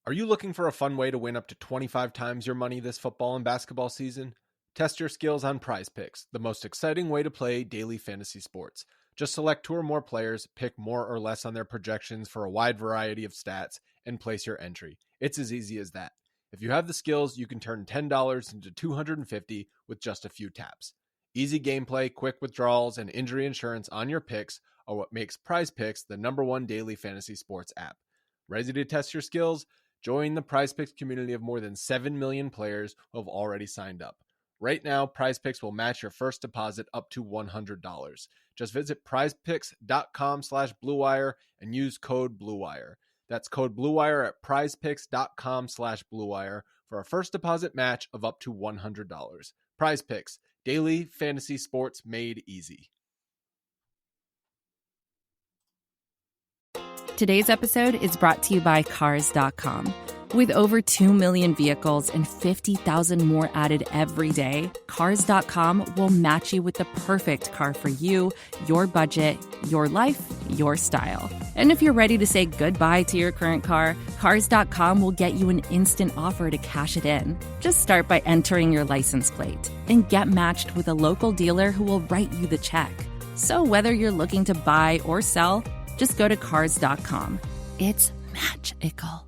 Are you looking for a fun way to win up to 25 times your money this football and basketball season? Test your skills on Prize Picks, the most exciting way to play daily fantasy sports. Just select 2 or more players, pick more or less on their projections for a wide variety of stats, and place your entry. It's as easy as that. If you have the skills, you can turn $10 into $250 with just a few taps. Easy gameplay, quick withdrawals, and injury insurance on your picks are what makes Prize Picks the #1 daily fantasy sports app. Ready to test your skills? Join the Prize Picks community of more than 7 million players who have already signed up. Right now, Prize Picks will match your first deposit up to $100. Just visit prizepicks.com/bluewire and use code BLUEWIRE. That's code BLUEWIRE at prizepicks.com/bluewire for a first deposit match of up to $100. Prize Picks, daily fantasy sports made easy. Today's episode is brought to you by Cars.com. With over 2 million vehicles and 50,000 more added every day, Cars.com will match you with the perfect car for you, your budget, your life, your style. And if you're ready to say goodbye to your current car, Cars.com will get you an instant offer to cash it in. Just start by entering your license plate and get matched with a local dealer who will write you the check. So whether you're looking to buy or sell, just go to Cars.com. It's magical.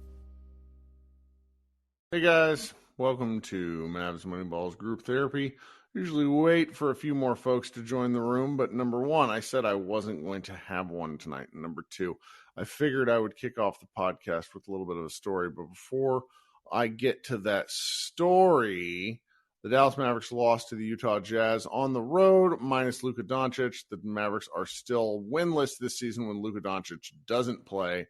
Hey guys, welcome to Mavs Moneyball's group therapy. Usually wait for a few more folks to join the room, but number one, I said I wasn't going to have one tonight. And number two, I figured I would kick off the podcast with a little bit of a story. But before I get to that story, the Dallas Mavericks lost to the Utah Jazz on the road, minus Luka Doncic. The Mavericks are still winless this season when Luka Doncic doesn't play.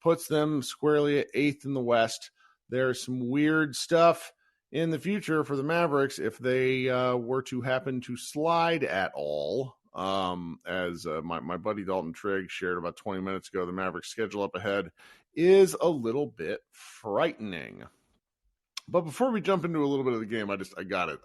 Puts them squarely at 8th in the West. There's some weird stuff in the future for the Mavericks if they were to happen to slide at all. As my buddy Dalton Trigg shared about 20 minutes ago, the Mavericks schedule up ahead is a little bit frightening. But before we jump into a little bit of the game, I gotta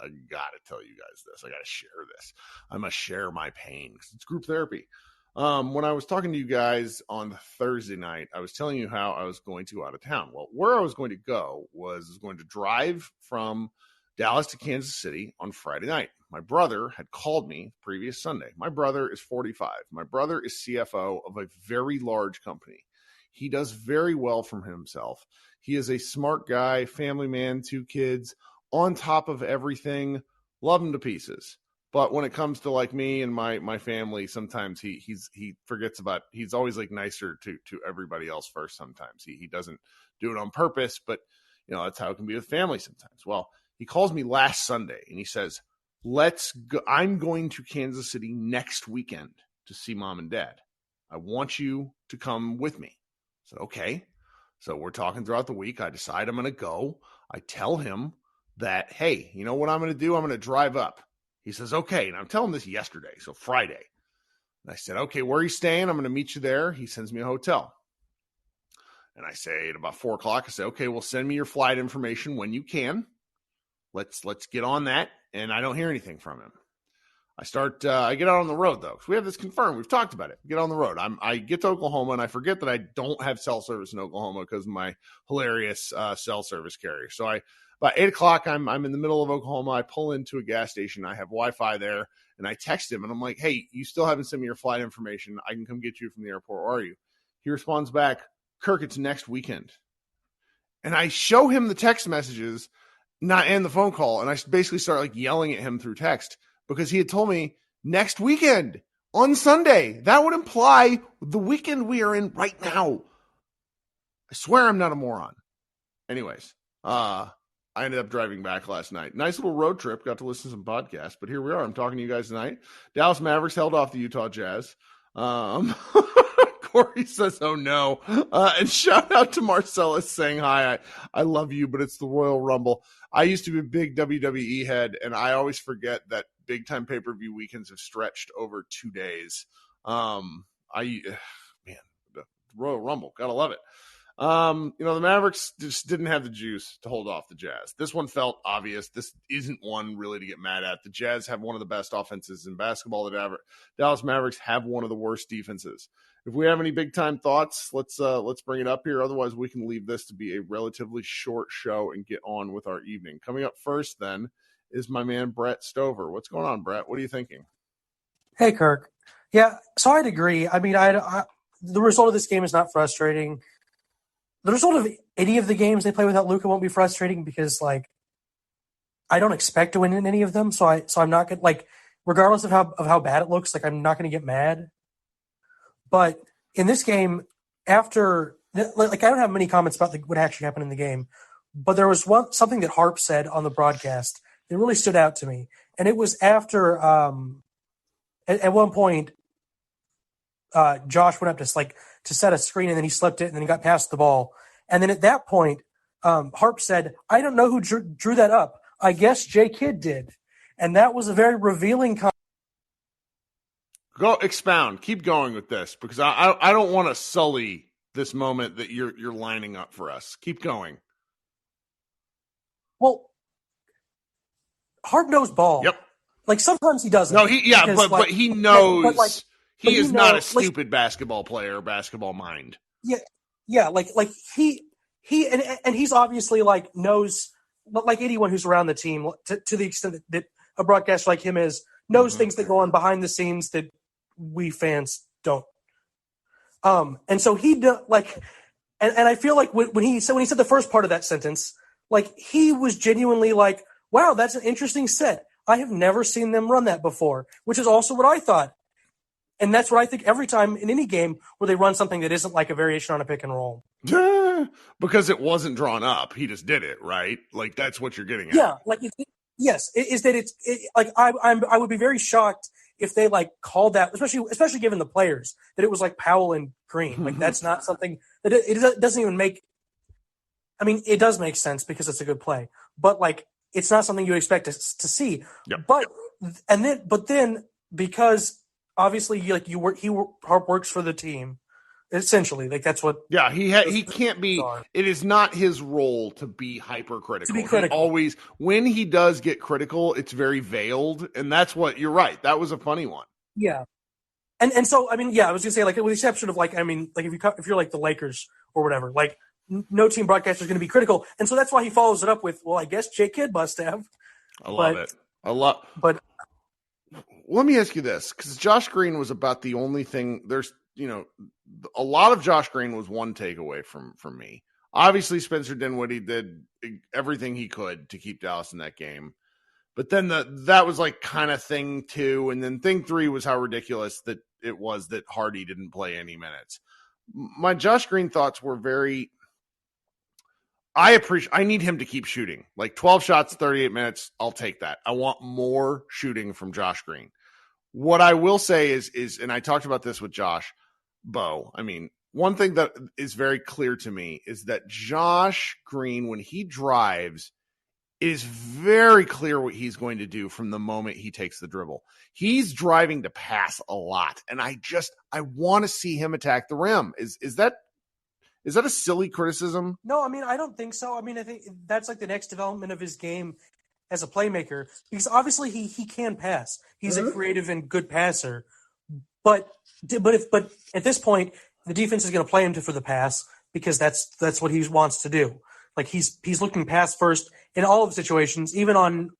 tell you guys this. I gotta share this. I must share my pain because it's group therapy. When I was talking to you guys on Thursday night, I was telling you how I was going to go out of town. Well, where I was going to go was going to drive from Dallas to Kansas City on Friday night. My brother had called me previous Sunday. My brother is 45. My brother is CFO of a very large company. He does very well for himself. He is a smart guy, family man, 2 kids, on top of everything. Love him to pieces. But when it comes to like me and my family, sometimes he forgets about, he's always like nicer to everybody else first. Sometimes he doesn't do it on purpose, but you know, that's how it can be with family sometimes. Well, he calls me last Sunday and he says, let's go. I'm going to Kansas City next weekend to see mom and dad. I want you to come with me. I said, okay. So we're talking throughout the week. I decide I'm going to go. I tell him that, hey, you know what I'm going to do? I'm going to drive up. He says, okay. And I'm telling him this yesterday, so Friday. And I said, okay, where are you staying? I'm going to meet you there. He sends me a hotel. And I say at about 4 o'clock, I say, okay, well, send me your flight information when you can. Let's get on that. And I don't hear anything from him. I get out on the road, though. We have this confirmed. We've talked about it. Get on the road. I get to Oklahoma, and I forget that I don't have cell service in Oklahoma because of my hilarious cell service carrier. So about 8 o'clock, I'm in the middle of Oklahoma. I pull into a gas station. I have Wi-Fi there, and I text him, and I'm like, hey, you still haven't sent me your flight information. I can come get you from the airport. Where are you? He responds back, Kirk, it's next weekend. And I show him the text messages, not and the phone call, and I basically start like yelling at him through text because he had told me next weekend on Sunday. That would imply the weekend we are in right now. I swear I'm not a moron. Anyways, I ended up driving back last night. Nice little road trip. Got to listen to some podcasts, but here we are. I'm talking to you guys tonight. Dallas Mavericks held off the Utah Jazz. Corey says, oh no. And shout out to Marcellus saying, hi, I love you, but it's the Royal Rumble. I used to be a big WWE head, and I always forget that big time pay-per-view weekends have stretched over 2 days. The Royal Rumble, gotta love it. The Mavericks just didn't have the juice to hold off the Jazz. This one felt obvious. This isn't one really to get mad at. The Jazz have one of the best offenses in basketball. The Dallas Mavericks have one of the worst defenses. If we have any big time thoughts, let's bring it up here. Otherwise, we can leave this to be a relatively short show and get on with our evening. Coming up first, then, is my man Brett Stover. What's going on, Brett? What are you thinking? Hey, Kirk. Yeah, so I'd agree. I mean, the result of this game is not frustrating. The result of any of the games they play without Luka won't be frustrating because, like, I don't expect to win in any of them. So I'm not gonna, like, regardless of how bad it looks, like, I'm not going to get mad. But in this game, after, like, I don't have many comments about what actually happened in the game, but there was something that Harp said on the broadcast that really stood out to me, and it was after at one point Josh went up to set a screen, and then he slipped it, and then he got past the ball, and then at that point Harp said, "I don't know who drew that up. I guess J Kidd did," and that was a very revealing comment. Go expound. Keep going with this because I don't want to sully this moment that you're lining up for us. Keep going. Well, Harp knows ball. But sometimes he doesn't. No, but he knows he is not a stupid basketball player or basketball mind. Yeah, he he's obviously knows, like anyone who's around the team to the extent that a broadcaster like him knows things that go on behind the scenes that we fans don't. And so he and I feel like when he said the first part of that sentence, he was genuinely like, wow, that's an interesting set. I have never seen them run that before, which is also what I thought. And that's what I think every time in any game where they run something that isn't like a variation on a pick and roll. Because it wasn't drawn up. He just did it, right? That's what you're getting at. Yeah, yes, is that I would be very shocked if they called that, especially given the players, that it was Powell and Green. That's not something that it doesn't even make. I mean, it does make sense because it's a good play, but it's not something you expect to see. Yep. But then because obviously Harp works for the team, essentially. That's what. Yeah, he can't be. It is not his role to be hypercritical. To be critical. Always, when he does get critical, it's very veiled, and that's what you're right. That was a funny one. Yeah, and so I mean, yeah, I was gonna say with the exception of if you're the Lakers or whatever, no team broadcaster is going to be critical, and so that's why he follows it up with, well, I guess J Kidd must have. I love it. But let me ask you this, because Josh Green was about the only thing. There's a lot of Josh Green was one takeaway from me. Obviously, Spencer Dinwiddie did everything he could to keep Dallas in that game. But then that was kind of thing 2. And then thing 3 was how ridiculous that it was that Hardy didn't play any minutes. My Josh Green thoughts were very, I need him to keep shooting. 12 shots, 38 minutes. I'll take that. I want more shooting from Josh Green. What I will say is, and I talked about this with Josh Bo. I mean, one thing that is very clear to me is that Josh Green, when he drives, it is very clear what he's going to do from the moment he takes the dribble. He's driving to pass a lot, and I want to see him attack the rim. Is that a silly criticism? No, I mean, I don't think so. I mean, I think that's the next development of his game as a playmaker, because obviously he can pass. He's a creative and good passer, but at this point, the defense is going to play him for the pass because that's what he wants to do. He's looking pass first in all of the situations, even on,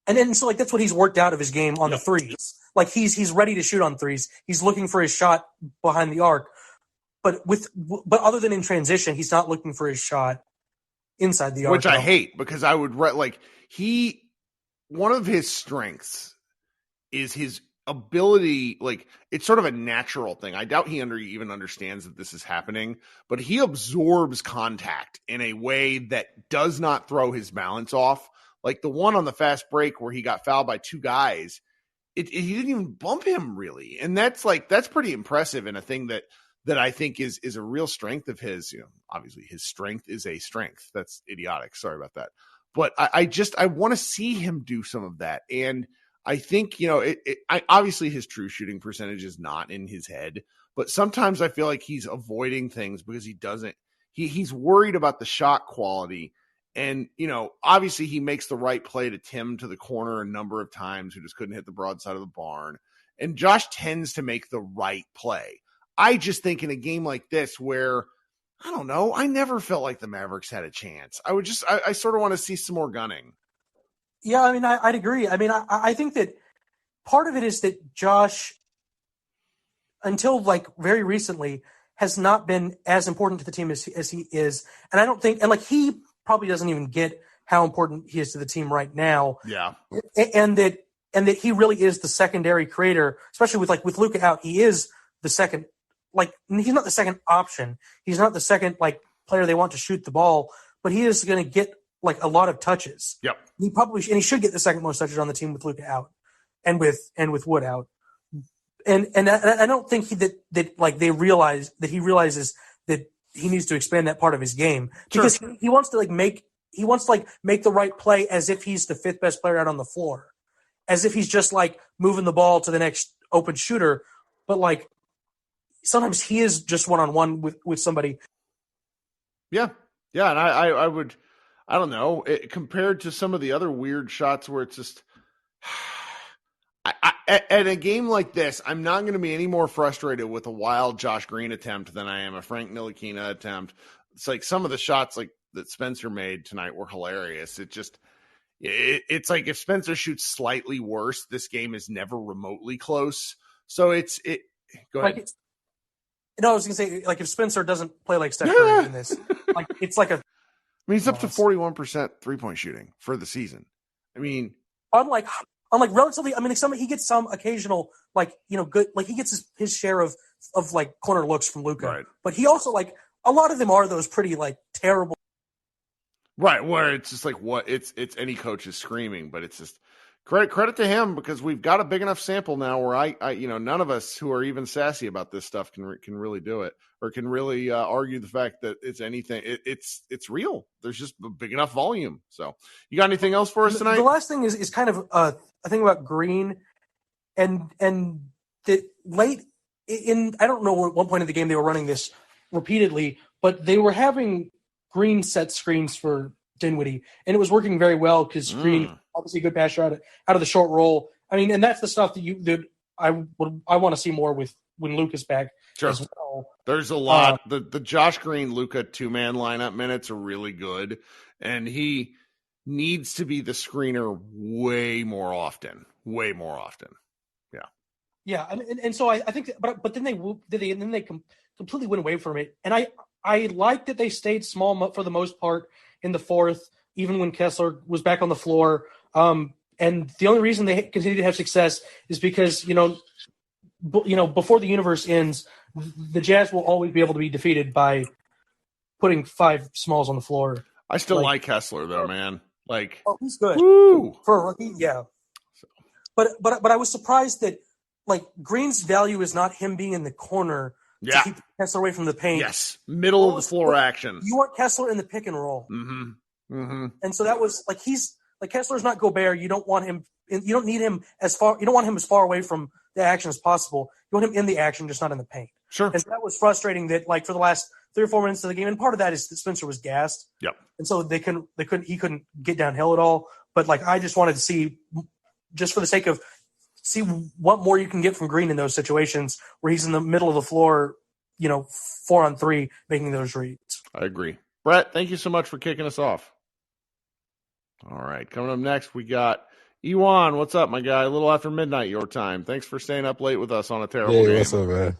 and then so that's what he's worked out of his game on the threes. He's ready to shoot on threes. He's looking for his shot behind the arc, but other than in transition, he's not looking for his shot inside the arc. Which I hate, because I would one of his strengths is his ability, it's sort of a natural thing. I doubt he even understands that this is happening, but he absorbs contact in a way that does not throw his balance off. The one on the fast break where he got fouled by 2 guys, he didn't even bump him really. And that's pretty impressive, and a thing that I think is a real strength of his. Obviously his strength is a strength. That's idiotic. Sorry about that. But I want to see him do some of that. And I think, obviously his true shooting percentage is not in his head, but sometimes I feel like he's avoiding things because he's worried about the shot quality. And, obviously he makes the right play to Tim to the corner a number of times, who just couldn't hit the broadside of the barn. And Josh tends to make the right play. I just think in a game like this where, I don't know, I never felt like the Mavericks had a chance. I sort of want to see some more gunning. Yeah, I mean, I'd agree. I mean, I think that part of it is that Josh, until like very recently, has not been as important to the team as he is. And I don't think, and like he probably doesn't even get how important he is to the team right now. Yeah. And that he really is the secondary creator, especially with Luka out. He is the second, like, he's not the second option. He's not the second, like, player they want to shoot the ball, but he is going to get like a lot of touches. Yep. He should get the second most touches on the team with Luka out and with Wood out. And I don't think he realizes that he needs to expand that part of his game because he wants to make the right play as if he's the fifth best player out on the floor, as if he's just like moving the ball to the next open shooter. But like sometimes he is just one-on-one with somebody. Yeah. Yeah. And I don't know, compared to some of the other weird shots where it's just, at a game like this, I'm not going to be any more frustrated with a wild Josh Green attempt than I am a Frank Ntilikina attempt. It's like some of the shots like that Spencer made tonight were hilarious. It's like if Spencer shoots slightly worse, this game is never remotely close. So go ahead. I was going to say, like, if Spencer doesn't play like Steph Curry in this, like, it's like I mean, he's up to 41% 3-point shooting for the season. I mean, unlike relatively, I mean, he gets some occasional, like, good, like he gets his share of like corner looks from Luka, right. But he also, like, a lot of them are those pretty like terrible. Right. Where it's just like it's any coach is screaming, but it's just credit to him because we've got a big enough sample now where I none of us who are even sassy about this stuff can really do it or can really argue the fact that it's anything. It's real. There's just a big enough volume. So you got anything else for us tonight? The last thing is kind of a thing about Green and the late in, I don't know at one point in the game they were running this repeatedly, but they were having Green set screens for Dinwiddie, and it was working very well because Green, obviously a good passer out of the short roll. I mean, and that's the stuff that I want to see more with when Luka's back. Sure. As well. There's a lot. The Josh Green Luka 2-man lineup minutes are really good, and he needs to be the screener way more often. Yeah. Yeah, and so I think, but then they completely went away from it, and I like that they stayed small for the most part in the fourth, even when Kessler was back on the floor. And the only reason they continue to have success is because before the universe ends, the Jazz will always be able to be defeated by putting 5 smalls on the floor. I still like Kessler though, man. Like, oh, he's good woo! For a rookie, yeah. So. But I was surprised that like Green's value is not him being in the corner. Yeah. To keep Kessler away from the paint. Yes. Middle of the floor action. You want Kessler in the pick and roll. Mm-hmm. Mm-hmm. And so that was like, Kessler's not Gobert. You don't want him, you don't need him as far, you don't want him as far away from the action as possible. You want him in the action, just not in the paint. Sure. And so that was frustrating that like for the last 3 or 4 minutes of the game, and part of that is that Spencer was gassed. Yep. And so he couldn't get downhill at all. But like, I just wanted to see, just for the sake of, see what more you can get from Green in those situations where he's in the middle of the floor, 4-on-3, making those reads. I agree. Brett, thank you so much for kicking us off. All right, coming up next, we got Ewan. What's up, my guy? A little after midnight your time. Thanks for staying up late with us on a terrible game. What's up, man?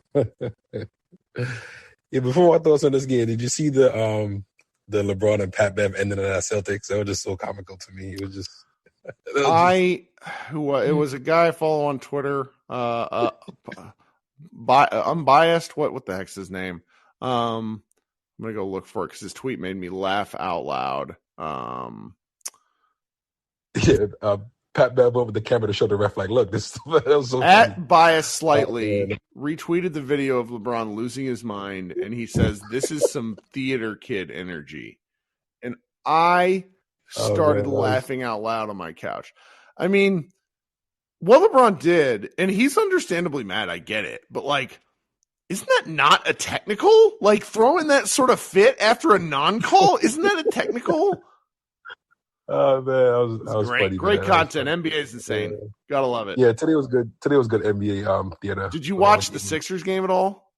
Yeah, before my thoughts on this game, did you see the LeBron and Pat Bev ending in that Celtics? That was just so comical to me. It was just... it was a guy I follow on Twitter. Unbiased. What the heck's his name? I'm gonna go look for it because his tweet made me laugh out loud. Pat Bev over the camera to show the ref, like, look, this that was so at funny. Bias Slightly retweeted the video of LeBron losing his mind, and he says this is some theater kid energy, and I started laughing out loud on my couch. I mean, what LeBron did, and he's understandably mad, I get it, but like, isn't that not a technical? Like throwing that sort of fit after a non-call, isn't that a technical? Oh man, that was great, funny. Great content. NBA is insane. Yeah. Gotta love it. Yeah, today was good. Today was good NBA theater. Did you watch the Sixers game at all?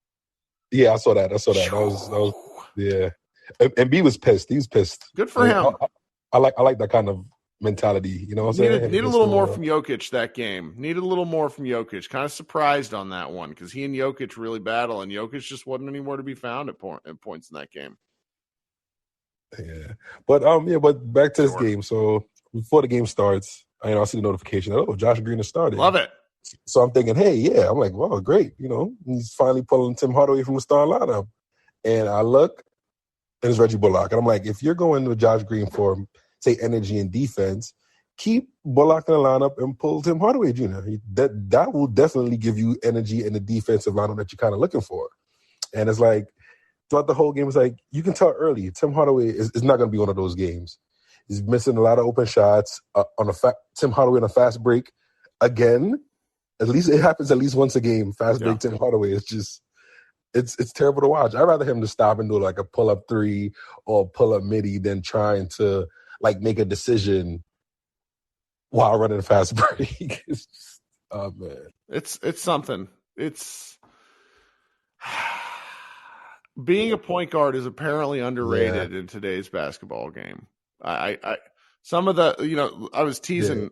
Yeah, I saw that. That was yeah. And B was pissed. He was pissed. Good for him. I like that kind of mentality. You know what I'm saying? Need a little more from Jokic that game. Needed a little more from Jokic. Kind of surprised on that one because he and Jokic really battle, and Jokic just wasn't anywhere to be found at points in that game. Yeah, but back to this game. So before the game starts, I see the notification. Oh, Josh Green is starting. Love it. So I'm thinking, hey, yeah. I'm like, wow, great. He's finally pulling Tim Hardaway from the star lineup. And I look, and it's Reggie Bullock. And I'm like, if you're going with Josh Green for, say, energy and defense, keep Bullock in the lineup and pull Tim Hardaway Jr. That will definitely give you energy in the defensive lineup that you're kind of looking for. And it's like, throughout the whole game, it's like, you can tell early, Tim Hardaway is not going to be one of those games. He's missing a lot of open shots. Tim Hardaway on a fast break. Again, at least it happens at least once a game. Fast break Tim Hardaway. It's just, it's terrible to watch. I'd rather him to stop and do like a pull-up three or pull-up midi than trying to like make a decision while running a fast break. Oh, man. It's something. It's being a point guard is apparently underrated in today's basketball game. I some of the, I was teasing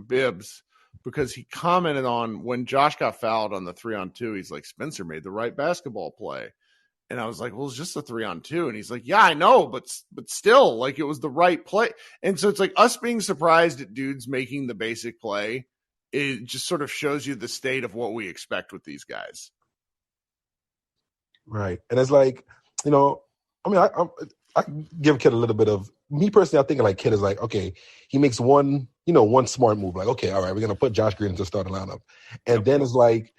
Bibbs because he commented on when Josh got fouled on the 3-on-2. He's like, Spencer made the right basketball play. And I was like, well, it's just a 3-on-2. And he's like, yeah, I know, but still, like, it was the right play. And so it's like us being surprised at dudes making the basic play. It just sort of shows you the state of what we expect with these guys. Right. And it's like, I give Kid a little bit of, me personally, I think like Kid is like, okay, he makes one smart move. Like, okay, all right, we're going to put Josh Green into the starting lineup. And then it's like,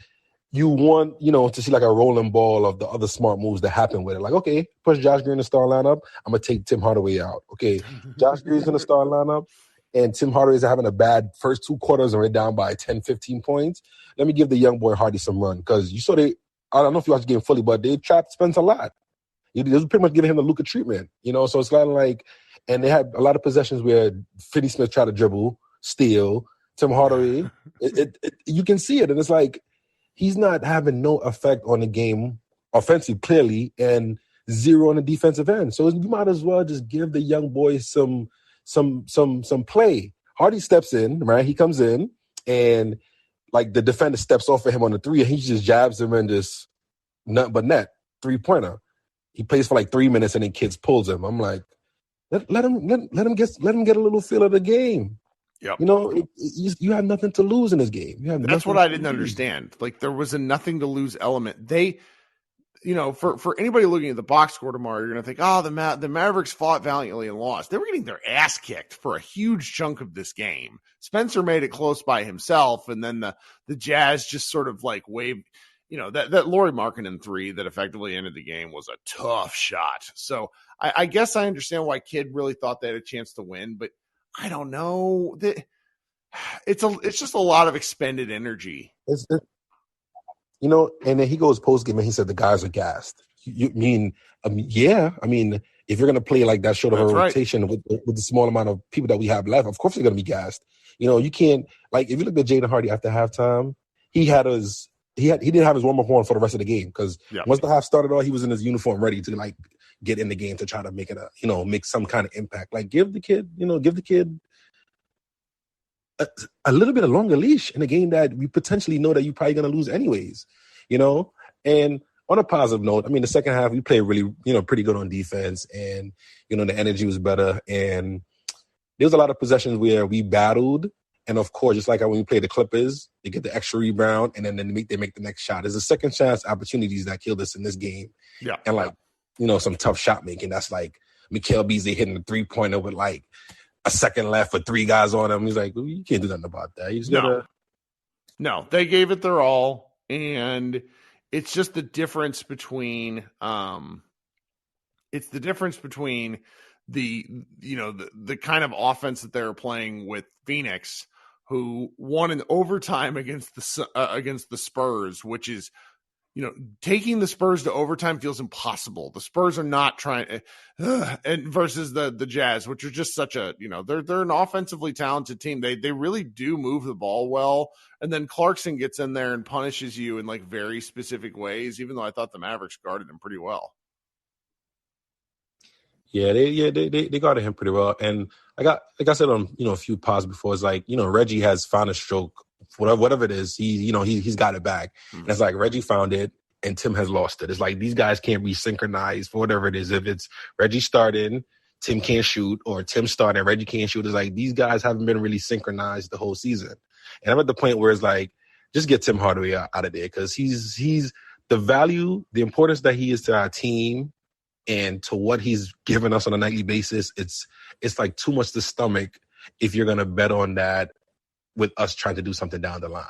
you want, to see like a rolling ball of the other smart moves that happen with it. Like, okay, push Josh Green in the starting lineup. I'm going to take Tim Hardaway out. Okay, Josh Green's in the starting lineup and Tim Hardaway's having a bad first 2 quarters and we're down by 10, 15 points. Let me give the young boy Hardy some run because you saw I don't know if you watched the game fully, but they trapped Spence a lot. They was pretty much giving him the Luka treatment, so it's kind of like, and they had a lot of possessions where Finney Smith tried to dribble, steal, Tim Hardaway. You can see it, and it's like he's not having no effect on the game offensively, clearly, and zero on the defensive end. So you might as well just give the young boy some play. Hardy steps in, right? He comes in, and like the defender steps off of him on the 3, and he just jabs him and just nothing but net 3-pointer. He plays for like 3 minutes, and then Kids pulls him. I'm like, let him get a little feel of the game. Yep. You have nothing to lose in this game. That's what I didn't understand. Like there was a nothing to lose element. They, for anybody looking at the box score tomorrow, you're going to think, oh, the Mavericks fought valiantly and lost. They were getting their ass kicked for a huge chunk of this game. Spencer made it close by himself, and then the Jazz just sort of like waved. That Lauri Markkanen 3 that effectively ended the game was a tough shot. So I guess I understand why Kid really thought they had a chance to win, but I don't know. It's just a lot of expended energy. And then he goes post game and he said the guys are gassed. Yeah. I mean, if you're gonna play like that short of a rotation with the small amount of people that we have left, of course they're gonna be gassed. You can't, like, if you look at Jaden Hardy after halftime, he didn't have his warm-up horn for the rest of the game because once the half started off, he was in his uniform ready to like get in the game to try to make it make some kind of impact. Like give the kid a little bit of longer leash in a game that we potentially know that you're probably going to lose anyways, And on a positive note, I mean, the second half we played really, pretty good on defense, and the energy was better, and there was a lot of possessions where we battled. And of course, just like when we play the Clippers, they get the extra rebound, and then they make the next shot. There's a second chance opportunities that killed us in this game. Yeah. And like, some tough shot making. That's like Mikal Beasley hitting the 3-pointer with like a second left with 3 guys on him. He's like, well, you can't do nothing about that. You just gotta... No, they gave it their all. And it's just the difference between the kind of offense that they're playing with Phoenix, who won in overtime against the Spurs, which is taking the Spurs to overtime feels impossible. The Spurs are not trying, and versus the Jazz, which are just such a, they're an offensively talented team. They really do move the ball well. And then Clarkson gets in there and punishes you in like very specific ways, even though I thought the Mavericks guarded him pretty well. Yeah, they guarded him pretty well. And like I said on, a few pods before, it's like, Reggie has found a stroke, whatever it is, he's got it back. Mm-hmm. And it's like Reggie found it and Tim has lost it. It's like these guys can't be synchronized for whatever it is. If it's Reggie starting, Tim can't shoot, or Tim starting, Reggie can't shoot. It's like these guys haven't been really synchronized the whole season. And I'm at the point where it's like, just get Tim Hardaway out of there, because he's the value, the importance that he is to our team and to what he's given us on a nightly basis. It's like too much to stomach if you're going to bet on that with us trying to do something down the line,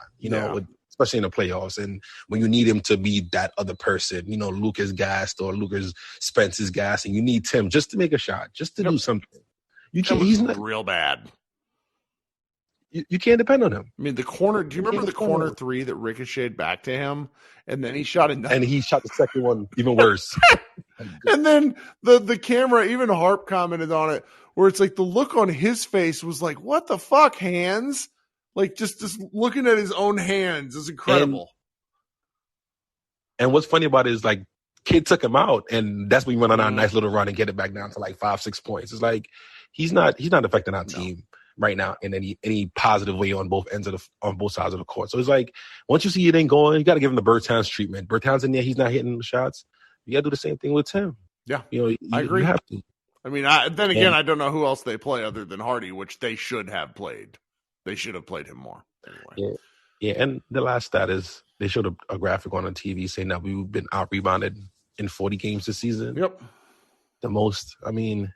especially in the playoffs. And when you need him to be that other person, Luke is gassed or Lucas Spence is gassed, and you need Tim just to make a shot, just to do something. You can't. He's not real bad. You can't depend on him. I mean, the corner. Do you remember the corner three that ricocheted back to him, and then he shot it? And he shot the second one even worse. And then the camera, even Harp commented on it, where it's like the look on his face was like, "What the fuck, hands?" Like just looking at his own hands is incredible. And what's funny about it is like Kid took him out, and that's when we went on our nice little run and get it back down to like 5-6 points. It's like he's not affecting our team right now in any positive way on both sides of the court. So it's like once you see it ain't going, you got to give him the Bertans treatment. Bertans in there, he's not hitting the shots. You got to do the same thing with Tim. Yeah, I agree. You have to. I mean, I don't know who else they play other than Hardy, which they should have played. They should have played him more. Anyway. Yeah. And the last stat is they showed a graphic on TV saying that we've been out rebounded in 40 games this season. Yep. The most. I mean,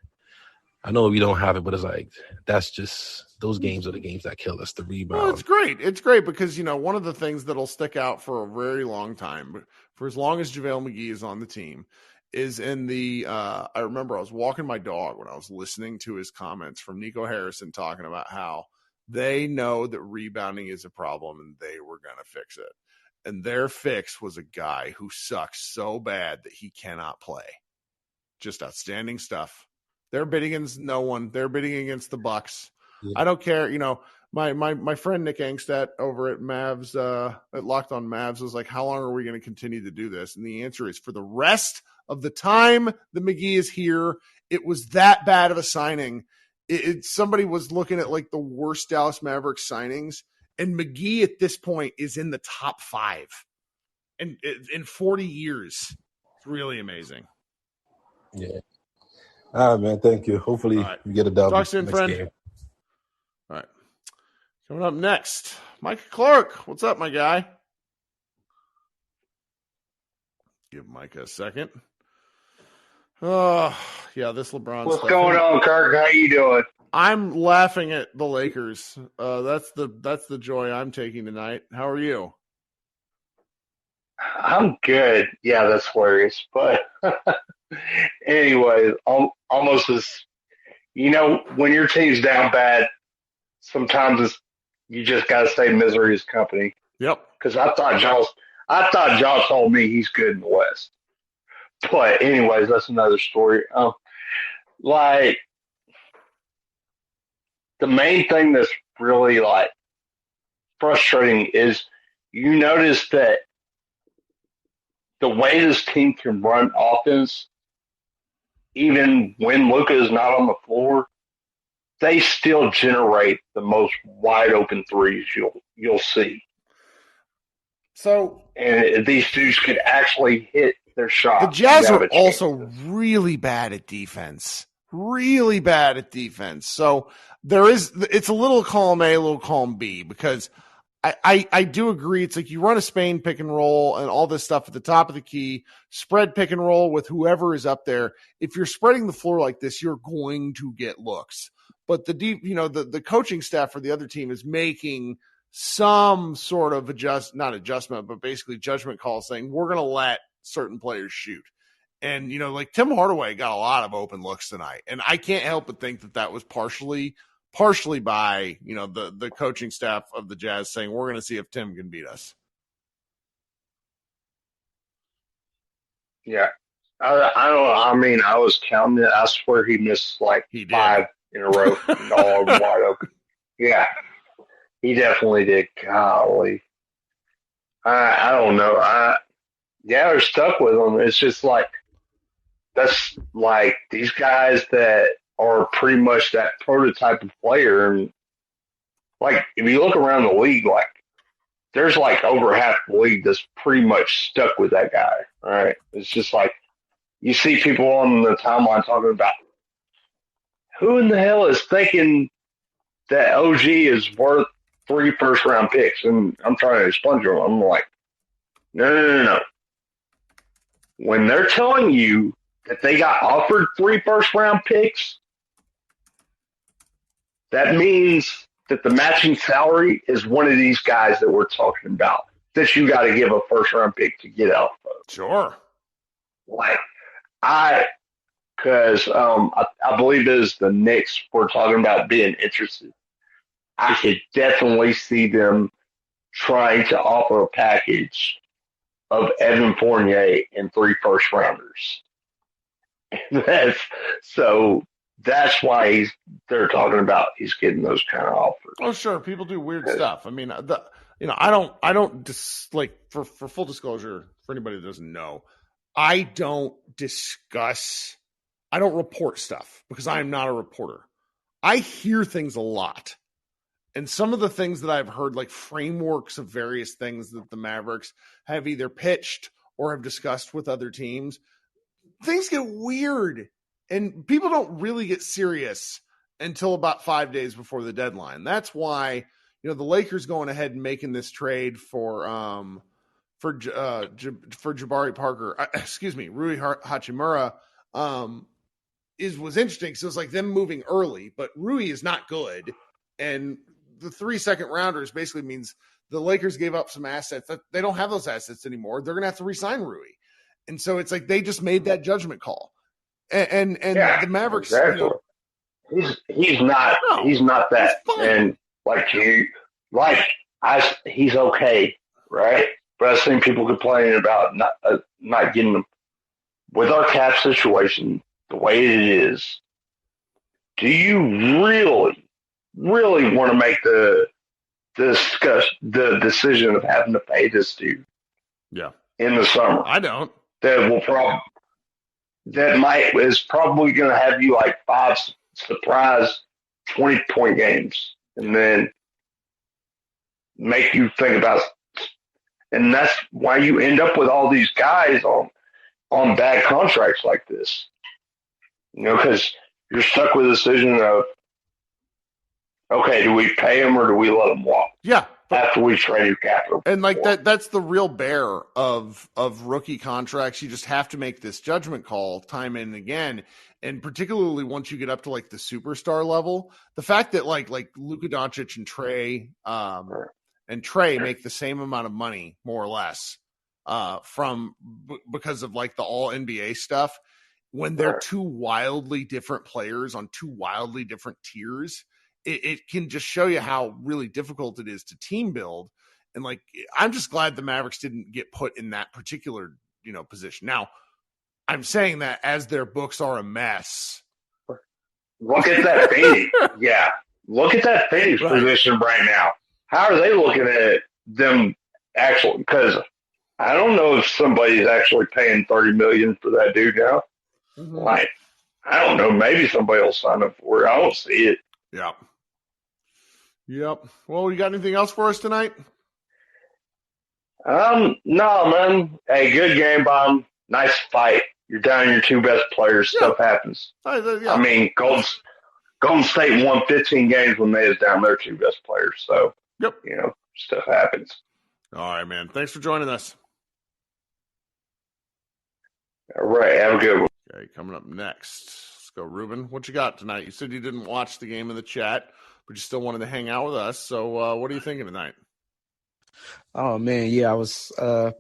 I know we don't have it, but it's like that's just those games are the games that kill us. The rebound. Well, it's great. It's great because one of the things that'll stick out for a very long time, for as long as JaVale McGee is on the team, is in the. I remember I was walking my dog when I was listening to his comments from Nico Harrison talking about how they know that rebounding is a problem and they were going to fix it. And their fix was a guy who sucks so bad that he cannot play. Just outstanding stuff. They're bidding against no one. They're bidding against the Bucks. Yeah. I don't care. My friend Nick Angstadt over at Mavs, at Locked On Mavs, was like, how long are we going to continue to do this? And the answer is for the rest of the time that McGee is here, it was that bad of a signing. Somebody was looking at like the worst Dallas Mavericks signings, and McGee at this point is in the top 5 and in 40 years. It's really amazing. Yeah. All right, man. Thank you. Hopefully we get a dub. Talk soon, friend. Game. All right. Coming up next, Micah Clark. What's up, my guy? Give Micah a second. Oh, yeah, this LeBron What's going on, Kirk? How you doing? I'm laughing at the Lakers. That's the joy I'm taking tonight. How are you? I'm good. Yeah, that's hilarious. But anyway, almost as when your team's down bad, sometimes you just got to say misery is company. Yep. Because I thought Josh told me he's good in the West. But anyways, that's another story. Like the main thing that's really like frustrating is you notice that the way this team can run offense, even when Luka is not on the floor, they still generate the most wide open threes you'll see. So, and these dudes could actually hit their shot. The Jazz are also really bad at defense. Really bad at defense. So it's a little column A, a little column B, because I do agree. It's like you run a Spain pick and roll and all this stuff at the top of the key, spread pick and roll with whoever is up there. If you're spreading the floor like this, you're going to get looks. But the coaching staff for the other team is making some sort of not adjustment, but basically judgment call saying we're going to let certain players shoot. And, like Tim Hardaway got a lot of open looks tonight. And I can't help but think that was partially by, the coaching staff of the Jazz saying, we're going to see if Tim can beat us. Yeah. I don't know. I mean, I was counting it. I swear he missed like He did. 5 in a row. All wide open. Yeah, he definitely did. Golly. I don't know. They're stuck with him. It's just like, that's like these guys that are pretty much that prototype of player. And like, if you look around the league, like, there's like over half the league that's pretty much stuck with that guy. All right. It's just like, you see people on the timeline talking about who in the hell is thinking that OG is worth 3 first-round picks. And I'm trying to explain to them. I'm like, no. When they're telling you that they got offered 3 first-round picks, that means that the matching salary is one of these guys that we're talking about that you got to give a first-round pick to get out of. Sure. Like, because I believe it is the Knicks we're talking about being interested. I could definitely see them trying to offer a package of Evan Fournier and 3 first-rounders. That's why they're talking about he's getting those kind of offers. Oh, sure. People do weird stuff. I mean, I don't for full disclosure, for anybody that doesn't know, I don't report stuff because I am not a reporter. I hear things a lot. And some of the things that I've heard, like frameworks of various things that the Mavericks have either pitched or have discussed with other teams, things get weird. And people don't really get serious until about 5 days before the deadline. That's why, the Lakers going ahead and making this trade for Jabari Parker, Rui Hachimura, was interesting. So it's like them moving early, but Rui is not good. And the 3 second rounders basically means the Lakers gave up some assets that they don't have those assets anymore. They're going to have to re-sign Rui. And so it's like, they just made that judgment call. And the Mavericks, exactly. He's not that. And he's okay. Right. But I've seen people complaining about not getting them with our cap situation, the way it is. Do you really want to make the decision of having to pay this dude? Yeah. In the summer, I don't. That is probably going to have you like 5 surprise 20-point games, and then make you think about. And that's why you end up with all these guys on bad contracts like this. Because you're stuck with a decision of, okay, do we pay him or do we let him walk? Yeah. After we trade your capital. And like that's the real bear of rookie contracts. You just have to make this judgment call time and again. And particularly once you get up to like the superstar level, the fact that like Luka Doncic and Trey make the same amount of money, more or less, because of like the all NBA stuff, when they're 2 wildly different players on 2 wildly different tiers, it can just show you how really difficult it is to team build. And like, I'm just glad the Mavericks didn't get put in that particular, position. Now, I'm saying that as their books are a mess. Look at that Phoenix. Yeah. Look at that Phoenix position right now. How are they looking at them actually? Because I don't know if somebody's actually paying $30 million for that dude now. Mm-hmm. Like, I don't know. Maybe somebody will sign up for it. I don't see it. Yep. Well, you got anything else for us tonight? No, man. Hey, good game, Bob. Nice fight. You're down your 2 best players. Yeah. Stuff happens. I mean, Golden State won 15 games when they was down their 2 best players. So, stuff happens. All right, man. Thanks for joining us. All right. Have a good one. Okay, coming up next. Let's go, Ruben. What you got tonight? You said you didn't watch the game in the chat, but you still wanted to hang out with us. So what are you thinking tonight? Oh, man, yeah, I was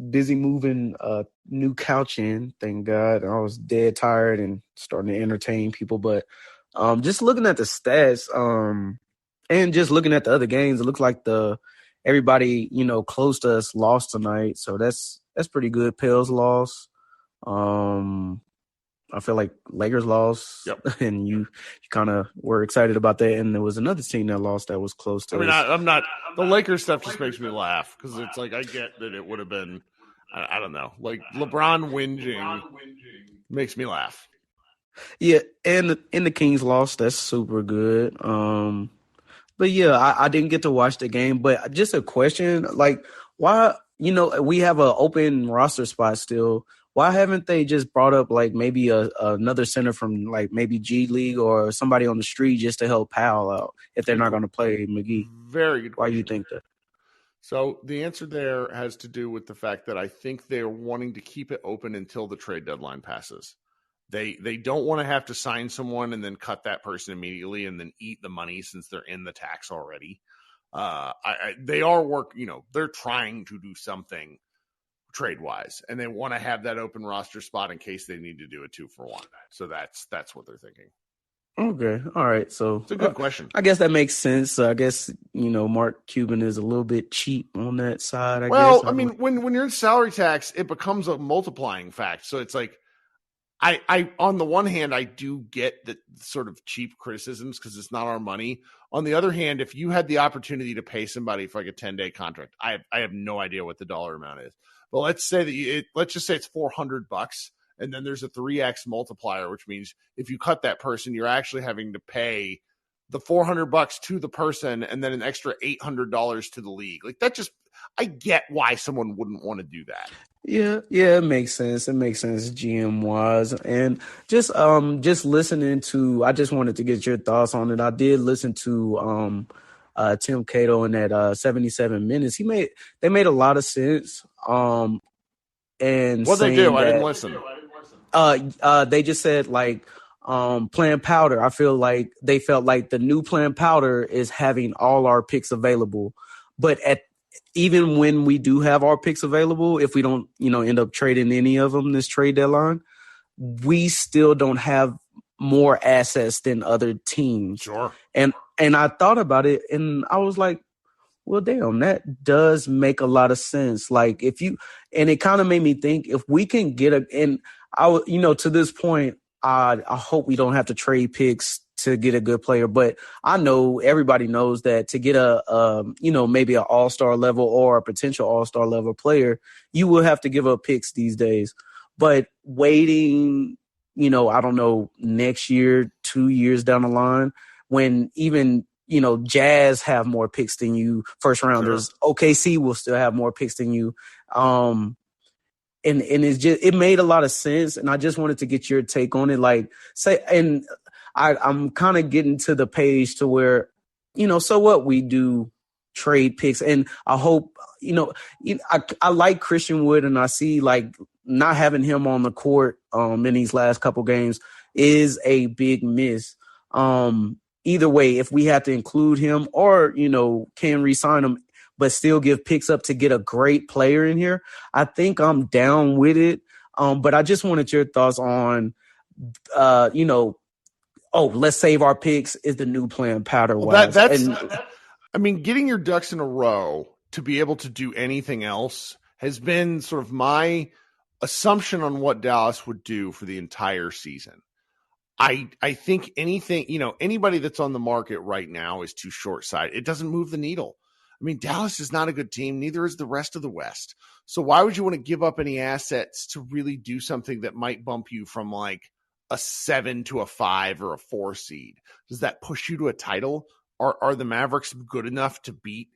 busy moving a new couch in, thank God. I was dead tired and starting to entertain people. But just looking at the stats and just looking at the other games, it looks like everybody, close to us lost tonight. So that's pretty good. Pels lost. I feel like Lakers lost, and you kind of were excited about that. And there was another team that lost that was close to. I mean, I'm not. The Lakers stuff just makes me laugh because it's like I get that it would have been. I don't know, like LeBron whinging makes me laugh. Yeah, and the Kings lost. That's super good. But yeah, I didn't get to watch the game. But just a question, like, why? We have an open roster spot still. Why haven't they just brought up like maybe another center from like maybe G League or somebody on the street just to help Powell out if they're not going to play McGee? Very good question. Why you think that? So the answer there has to do with the fact that I think they're wanting to keep it open until the trade deadline passes. They don't want to have to sign someone and then cut that person immediately and then eat the money since they're in the tax already. They are they're trying to do something trade-wise, and they want to have that open roster spot in case they need to do a 2-for-1. So that's what they're thinking. Okay. All right. So it's a good question. I guess that makes sense. I guess, Mark Cuban is a little bit cheap on that side, I guess. Well, I mean, when you're in salary tax, it becomes a multiplying fact. So it's like, I on the one hand, I do get the sort of cheap criticisms because it's not our money. On the other hand, if you had the opportunity to pay somebody for like a 10-day contract, I have no idea what the dollar amount is. But let's say that let's just say it's $400, and then there's a 3x multiplier, which means if you cut that person, you're actually having to pay the $400 to the person and then an extra $800 to the league. Like that I get why someone wouldn't want to do that. Yeah, it makes sense. It makes sense GM wise. And just listening to, I just wanted to get your thoughts on it. I did listen to Tim Cato in that 77 minutes. They made a lot of sense. And what they do, I didn't listen. They just said like Planned Powder. I feel like they felt like the new Planned Powder is having all our picks available, but even when we do have our picks available, if we don't, end up trading any of them this trade deadline, we still don't have more assets than other teams. Sure. And I thought about it and I was like, well, damn, that does make a lot of sense. Like and it kind of made me think if we can get to this point, I hope we don't have to trade picks to get a good player, but I know everybody knows that to get maybe an all-star level or a potential all-star level player, you will have to give up picks these days. But waiting, I don't know, next year, 2 years down the line, when even, Jazz have more picks than you, first rounders, sure. OKC will still have more picks than you. And it made a lot of sense. And I just wanted to get your take on it. I'm kind of getting to the page to where, so what, we do trade picks. And I hope, I like Christian Wood, and I see like not having him on the court in these last couple games is a big miss. Either way, if we have to include him or, can re-sign him, but still give picks up to get a great player in here, I think I'm down with it. But I just wanted your thoughts on, let's save our picks is the new Planned Powder. Getting your ducks in a row to be able to do anything else has been sort of my assumption on what Dallas would do for the entire season. I think anybody that's on the market right now is too short-sighted. It doesn't move the needle. I mean, Dallas is not a good team. Neither is the rest of the West. So why would you want to give up any assets to really do something that might bump you from like a 7 to a 5 or a 4 seed? Does that push you to a title? Are the Mavericks good enough to beat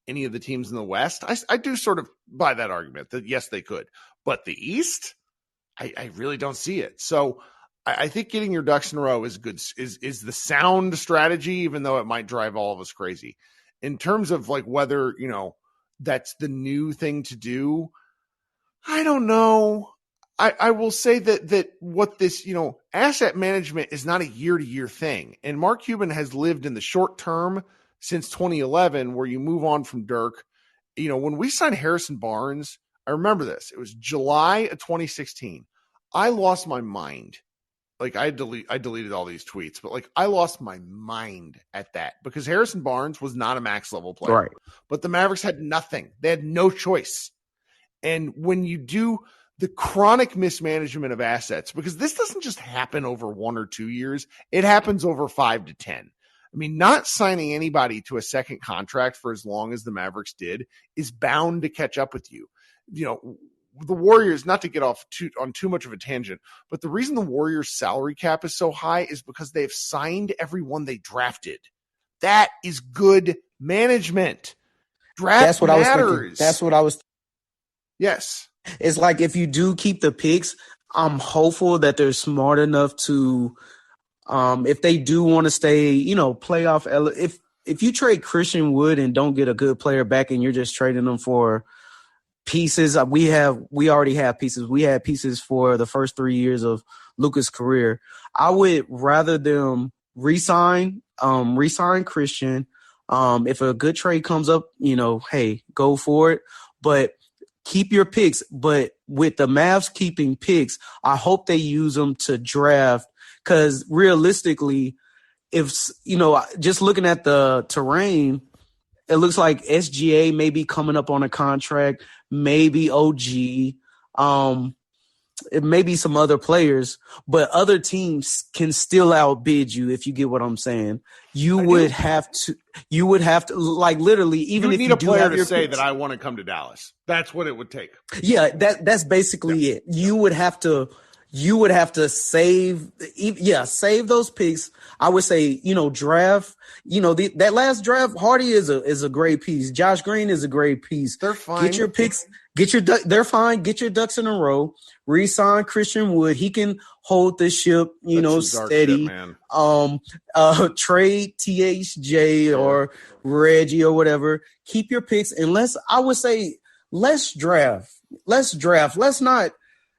any of the teams in the West? I do sort of buy that argument that yes, they could, but the East, I really don't see it. So I think getting your ducks in a row is good, is the sound strategy, even though it might drive all of us crazy. In terms of like whether, that's the new thing to do, I don't know. I will say that what this, asset management is not a year-to-year thing. And Mark Cuban has lived in the short term since 2011, where you move on from Dirk. When we signed Harrison Barnes, I remember this. It was July of 2016. I lost my mind. Like I deleted all these tweets, but like I lost my mind at that because Harrison Barnes was not a max level player, right? But the Mavericks had nothing. They had no choice. And when you do the chronic mismanagement of assets, because this doesn't just happen over 1 or 2 years. It happens over 5 to 10. I mean, not signing anybody to a second contract for as long as the Mavericks did is bound to catch up with you. You know, the Warriors, not to get off on too much of a tangent, but the reason the Warriors salary cap is so high is because they've signed everyone they drafted. That is good management. Draft matters. I was thinking. That's what I was. Yes. It's like if you do keep the picks, I'm hopeful that they're smart enough to, if they do want to stay, you know, playoff. If you trade Christian Wood and don't get a good player back, and you're just trading them for pieces, we already have pieces. We had pieces for the first 3 years of Luka's career. I would rather them resign Christian. If a good trade comes up, you know, hey, go for it. But keep your picks. But with the Mavs keeping picks, I hope they use them to draft. Because realistically, if, you know, just looking at the terrain, it looks like SGA may be coming up on a contract, maybe OG, it may be some other players, but other teams can still outbid you, if you get what I'm saying. You would have to, like, literally, even if you need a do player have to your say picks, that I want to come to Dallas. That's what it would take. Yeah, that's basically it. You would have to save those picks. I would say, you know, draft, you know, that last draft, Hardy is a great piece. Josh Green is a great piece. They're fine. Get your picks, they're fine. Get your ducks in a row. Re-sign Christian Wood. He can hold the ship, steady. Shit, Trade THJ or Reggie or whatever. Keep your picks, and let's draft. Let's not,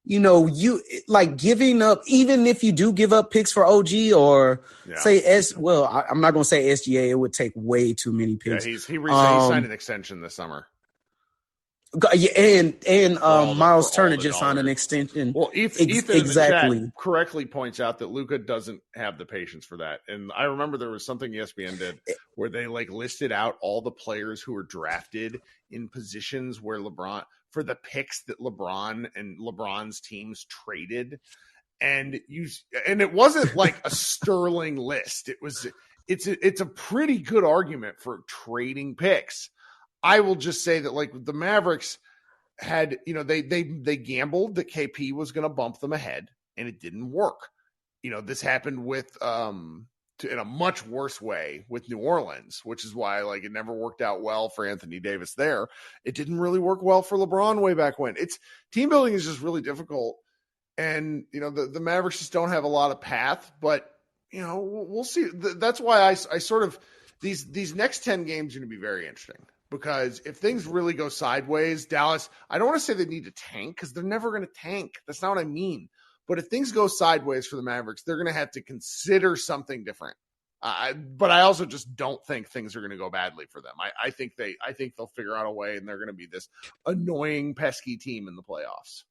you know, you like giving up, even if you do give up picks for OG or I'm not going to say SGA. It would take way too many picks. Yeah, he signed an extension this summer. Yeah, and Miles Turner just signed an extension. Well, Ethan exactly in the chat correctly points out that Luka doesn't have the patience for that. And I remember there was something ESPN did where they like listed out all the players who were drafted in positions where for the picks that LeBron and LeBron's teams traded. And it wasn't like a sterling list. It's a pretty good argument for trading picks. I will just say that, like, the Mavericks had, you know, they gambled that KP was going to bump them ahead, and it didn't work. You know, this happened with in a much worse way with New Orleans, which is why, like, it never worked out well for Anthony Davis there. It didn't really work well for LeBron way back when. Team building is just really difficult, and you know the Mavericks just don't have a lot of path. But you know, we'll see. That's why I sort of these next 10 games are going to be very interesting. Because if things really go sideways, Dallas, I don't want to say they need to tank because they're never going to tank. That's not what I mean. But if things go sideways for the Mavericks, they're going to have to consider something different. But I also just don't think things are going to go badly for them. I think they'll figure out a way, and they're going to be this annoying, pesky team in the playoffs.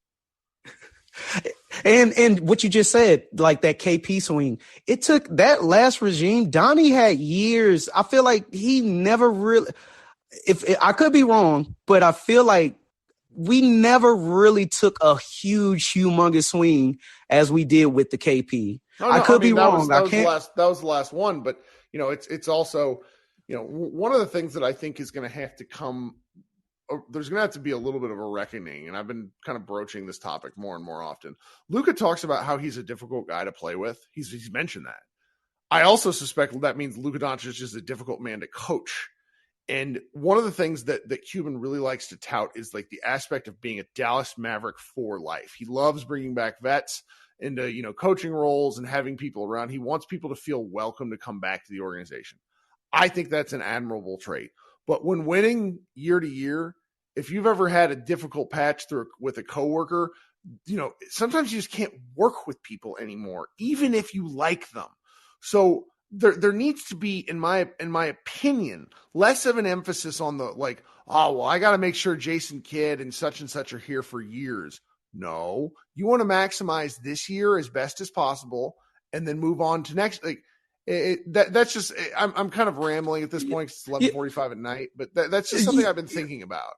And what you just said, like that KP swing, it took that last regime. Donnie had years. I feel like he never really. If I could be wrong, but I feel like we never really took a huge, humongous swing as we did with the KP. I could be wrong. That was the last one, but you know, it's also, you know, one of the things that I think is going to have to come. There's going to have to be a little bit of a reckoning, and I've been kind of broaching this topic more and more often. Luka talks about how he's a difficult guy to play with. He's mentioned that. I also suspect that means Luka Doncic is a difficult man to coach. And one of the things that Cuban really likes to tout is like the aspect of being a Dallas Maverick for life. He loves bringing back vets into, you know, coaching roles and having people around. He wants people to feel welcome to come back to the organization. I think that's an admirable trait. But when winning year to year, if you've ever had a difficult patch with a coworker, you know, sometimes you just can't work with people anymore, even if you like them. So there needs to be, in my opinion, less of an emphasis on the like, oh, well, I got to make sure Jason Kidd and such are here for years. No, you want to maximize this year as best as possible and then move on to next. Like that's just, I'm kind of rambling at this point. It's 11:45 at night, but that's just something I've been thinking about.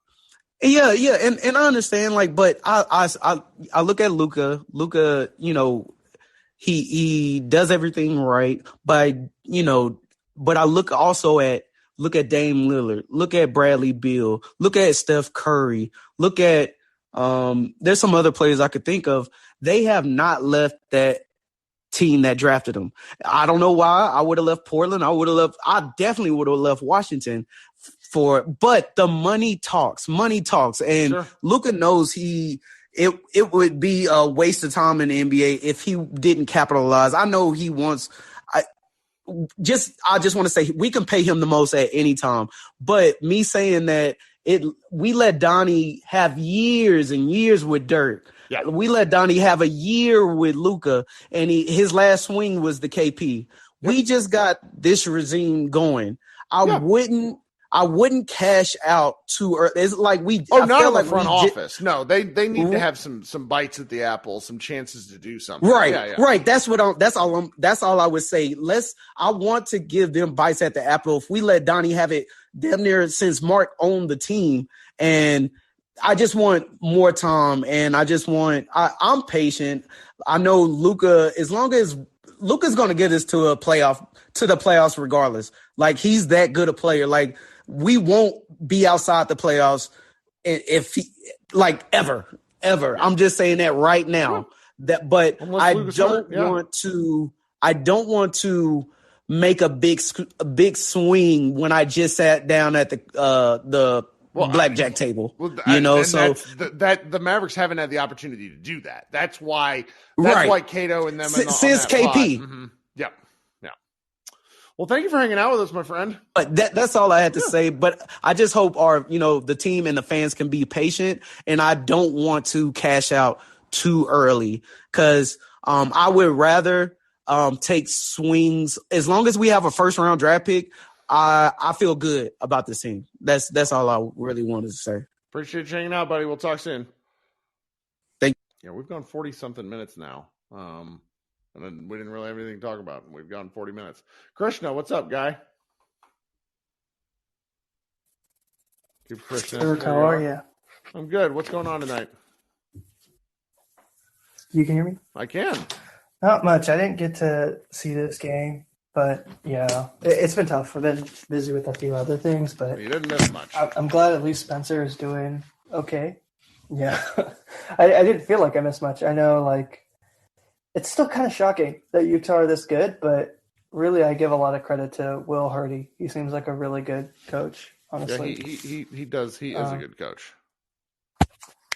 Yeah, and I understand, like, but I look at Luka. Luka, he does everything right, but I look at Dame Lillard, look at Bradley Beal, look at Steph Curry, look at there's some other players I could think of. They have not left that team that drafted him. I don't know why. I would have left Portland. I definitely would have left Washington but the money talks. And Sure. Luka knows it would be a waste of time in the NBA if he didn't capitalize. I know he wants I just want to say we can pay him the most at any time. But me saying that we let Donnie have years and years with Dirk. Yeah. We let Donnie have a year with Luka, and his last swing was the KP. We just got this regime going. I wouldn't cash out too early. It's like not in the front office. No, they need to have some bites at the apple, some chances to do something. Right, right. That's all I would say. I want to give them bites at the apple. If we let Donnie have it damn near since Mark owned the team, and I just want more time, and I'm patient. I know Luka, as long as Luka's going to get us to the playoffs regardless. Like, he's that good a player. Like, we won't be outside the playoffs if he, like, ever. I'm just saying that right now. But I don't want to make a big swing when I just sat down at the blackjack table. The Mavericks haven't had the opportunity to do that. That's why Cato and them since KP. Mm-hmm. Yep. Yeah. Well, thank you for hanging out with us, my friend. But that's all I had to say. But I just hope the team and the fans can be patient, and I don't want to cash out too early because I would rather take swings as long as we have a first round draft pick. I feel good about this team. That's all I really wanted to say. Appreciate you hanging out, buddy. We'll talk soon. Thank you. Yeah, we've gone 40-something minutes now. And then we didn't really have anything to talk about. We've gone 40 minutes. Krishna, what's up, guy? Keep Krishna. Eric, how are you? I'm good. What's going on tonight? You can hear me? I can. Not much. I didn't get to see this game. But, yeah, it's been tough. I've been busy with a few other things, but you didn't miss much. I'm glad at least Spencer is doing okay. Yeah. I didn't feel like I missed much. I know, like, it's still kind of shocking that Utah are this good, but really I give a lot of credit to Will Hardy. He seems like a really good coach, honestly. Yeah, he does. He is a good coach.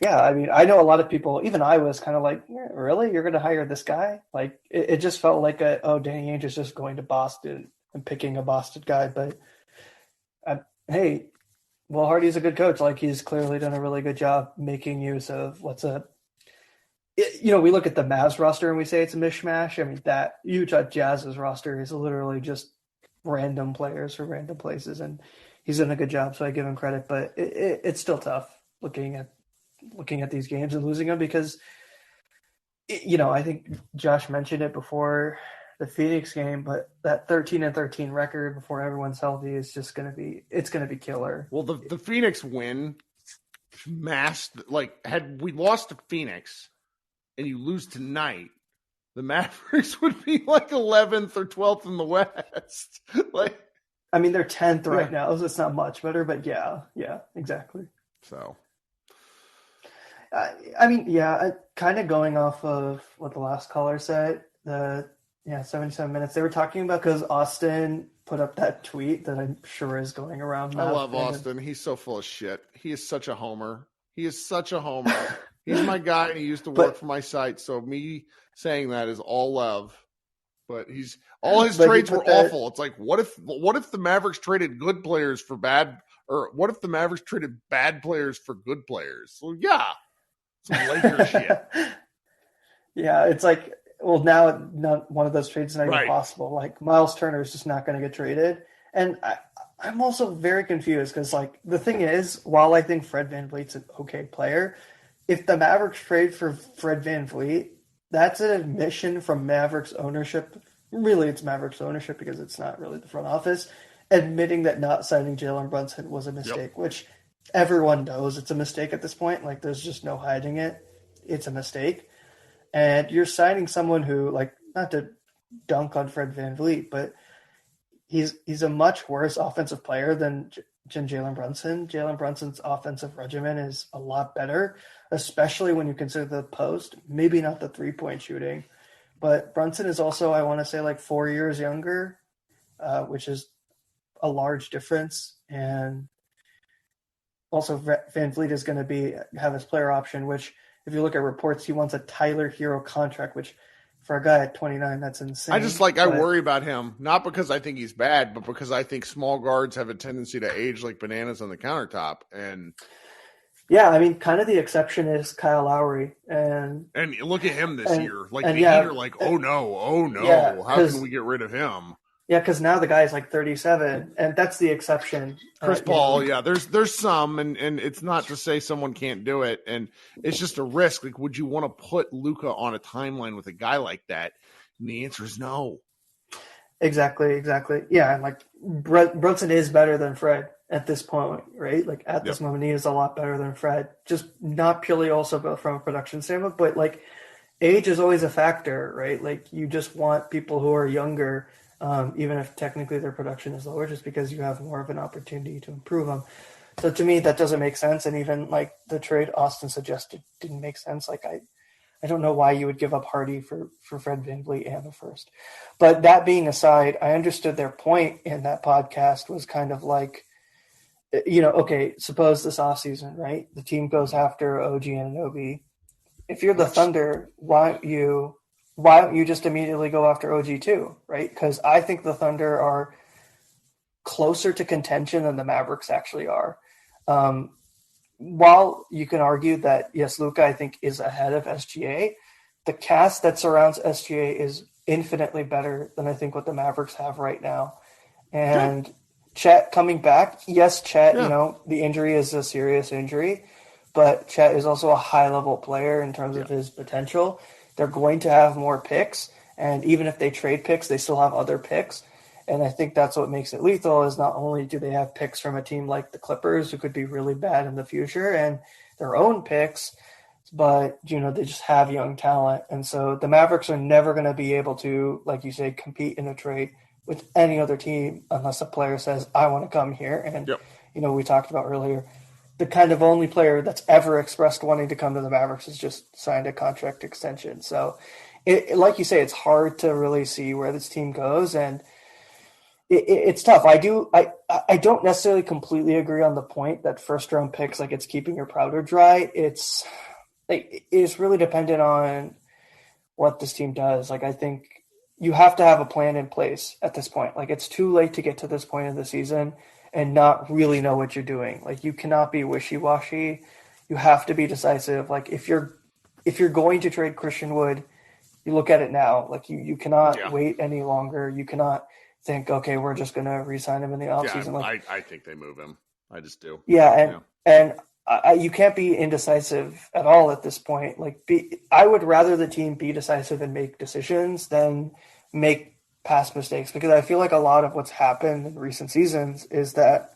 Yeah, I mean, I know a lot of people, even I was kind of like, really? You're going to hire this guy? Like, it just felt like Danny Ainge is just going to Boston and picking a Boston guy. But, hey, Will Hardy's a good coach. Like, he's clearly done a really good job making use of we look at the Mavs roster and we say it's a mishmash. I mean, that Utah Jazz's roster is literally just random players from random places, and he's done a good job, so I give him credit. But it's still tough looking at these games and losing them because, I think Josh mentioned it before the Phoenix game, but that 13-13 record before everyone's healthy is just going to be killer. Well, the Phoenix win masked, like, had we lost to Phoenix and you lose tonight, the Mavericks would be like 11th or 12th in the West. Like, I mean, they're 10th right now, so it's not much better, but yeah, exactly. So. Kind of going off of what the last caller said, 77 minutes. They were talking about because Austin put up that tweet that I'm sure is going around now. I love Austin. He's so full of shit. He is such a homer. He's my guy, and he used to work for my site, so me saying that is all love. But all his trades were awful. It's like, what if the Mavericks traded good players for bad, or what if the Mavericks traded bad players for good players? So yeah. Some Lakers shit. Yeah, it's like, well, now one of those trades is not even possible. Like, Miles Turner is just not going to get traded. And I'm also very confused because, like, the thing is, while I think Fred VanVleet's an okay player, if the Mavericks trade for Fred VanVleet, that's an admission from Mavericks ownership. Really, it's Mavericks ownership because it's not really the front office, admitting that not signing Jalen Brunson was a mistake, which everyone knows it's a mistake at this point. Like, there's just no hiding it. It's a mistake. And you're signing someone who, like, not to dunk on Fred VanVleet, but he's a much worse offensive player than Jalen Brunson. Jalen Brunson's offensive regimen is a lot better, especially when you consider the post. Maybe not the three-point shooting, but Brunson is also, I want to say, like 4 years younger, which is a large difference. And also VanVleet is going to have his player option, which if you look at reports, he wants a Tyler Hero contract, which for a guy at 29, that's insane. I worry about him, not because I think he's bad, but because I think small guards have a tendency to age like bananas on the countertop. And yeah, I mean, kind of the exception is Kyle Lowry. And look at him this year. Like, the Heat are like, oh no, yeah, how can we get rid of him? Yeah, because now the guy's like 37, and that's the exception. Chris Paul, yeah, there's some, and it's not to say someone can't do it, and it's just a risk. Like, would you want to put Luka on a timeline with a guy like that? And the answer is no. Exactly. Yeah, and like Brunson is better than Fred at this point, right? Like at this moment, he is a lot better than Fred. Just not purely also from a production standpoint, but like age is always a factor, right? Like you just want people who are younger. Even if technically their production is lower, just because you have more of an opportunity to improve them. So to me, that doesn't make sense. And even like the trade Austin suggested didn't make sense. Like I don't know why you would give up Hardy for Fred VanVleet and the first. But that being aside, I understood their point in that podcast was kind of like, okay, suppose this offseason, right? The team goes after OG Anunoby. If you're the Thunder, why don't you just immediately go after OG too, right? Because I think the Thunder are closer to contention than the Mavericks actually are. While you can argue that, yes, Luka, I think, is ahead of SGA, the cast that surrounds SGA is infinitely better than I think what the Mavericks have right now. And Chet coming back, yes, Chet, the injury is a serious injury, but Chet is also a high-level player in terms of his potential. They're going to have more picks, and even if they trade picks, they still have other picks. And I think that's what makes it lethal is not only do they have picks from a team like the Clippers who could be really bad in the future and their own picks, but, they just have young talent. And so the Mavericks are never going to be able to, like you say, compete in a trade with any other team unless a player says, I want to come here. And, we talked about earlier, the kind of only player that's ever expressed wanting to come to the Mavericks has just signed a contract extension. So, like you say, it's hard to really see where this team goes, and it's tough. I don't necessarily completely agree on the point that first round picks, like it's keeping your powder dry. It's really dependent on what this team does. Like I think you have to have a plan in place at this point. Like it's too late to get to this point of the season and not really know what you're doing. Like you cannot be wishy-washy. You have to be decisive. Like if you're going to trade Christian Wood, you look at it now. Like you cannot wait any longer. You cannot think, okay, we're just going to re-sign him in the offseason. I think they move him. I just do. Yeah, and you can't be indecisive at all at this point. I would rather the team be decisive and make decisions than make past mistakes, because I feel like a lot of what's happened in recent seasons is that,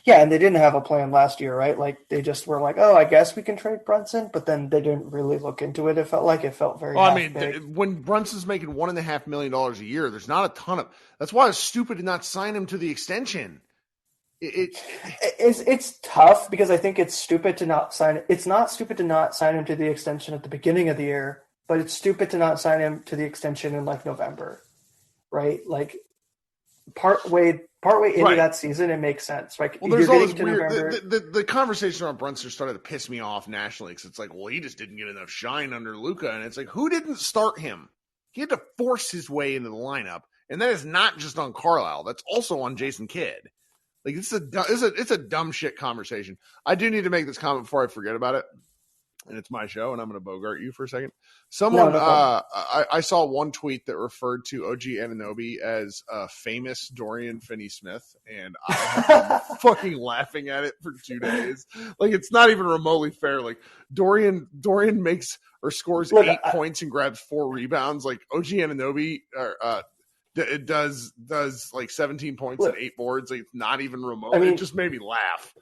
and they didn't have a plan last year, right? Like they just were like, oh, I guess we can trade Brunson, but then they didn't really look into it. It felt very. Well, when Brunson's making $1.5 million a year, there's not a ton of. That's why it's stupid to not sign him to the extension. It's tough because I think it's stupid to not sign. It's not stupid to not sign him to the extension at the beginning of the year, but it's stupid to not sign him to the extension in like November, right? Like partway into that season, it makes sense. Like, well, there's all this weird. The conversation around Brunson started to piss me off nationally because it's like, well, he just didn't get enough shine under Luka, and it's like, who didn't start him? He had to force his way into the lineup, and that is not just on Carlisle. That's also on Jason Kidd. Like it's a dumb shit conversation. I do need to make this comment before I forget about it. And it's my show, and I'm going to bogart you for a second. I saw one tweet that referred to OG Anunoby as famous Dorian Finney-Smith, and I have been fucking laughing at it for 2 days. Like, it's not even remotely fair. Like, Dorian makes or scores 8 points and grabs 4 rebounds. Like, OG Anunoby it does like 17 points and 8 boards. Like, it's not even remote. It just made me laugh.